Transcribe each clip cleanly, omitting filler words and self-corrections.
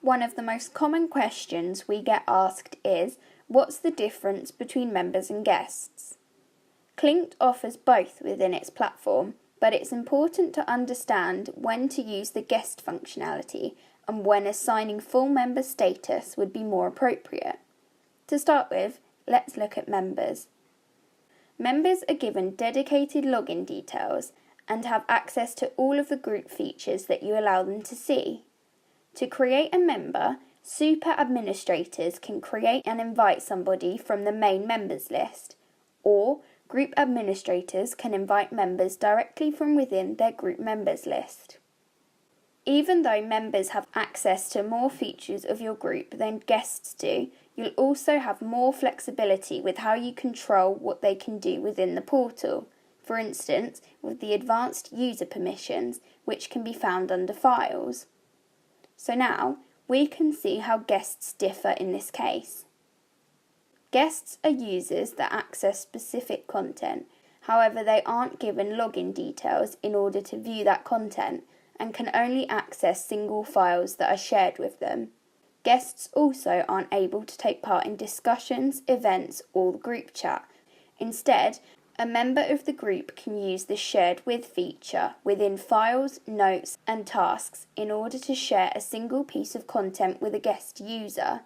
One of the most common questions we get asked is, what's the difference between members and guests? Clinked offers both within its platform, but it's important to understand when to use the guest functionality and when assigning full member status would be more appropriate. To start with, let's look at members. Members are given dedicated login details and have access to all of the group features that you allow them to see. To create a member, super administrators can create and invite somebody from the main members list, or group administrators can invite members directly from within their group members list. Even though members have access to more features of your group than guests do, you'll also have more flexibility with how you control what they can do within the portal. For instance, with the advanced user permissions, which can be found under Files. So now, we can see how guests differ in this case. Guests are users that access specific content, however they aren't given login details in order to view that content and can only access single files that are shared with them. Guests also aren't able to take part in discussions, events or the group chat. Instead, a member of the group can use the Shared With feature within Files, Notes and Tasks in order to share a single piece of content with a guest user.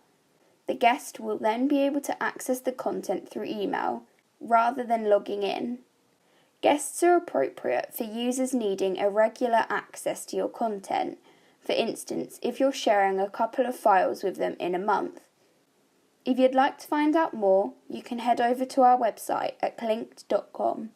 The guest will then be able to access the content through email, rather than logging in. Guests are appropriate for users needing a regular access to your content, for instance if you're sharing a couple of files with them in a month. If you'd like to find out more, you can head over to our website at clinked.com.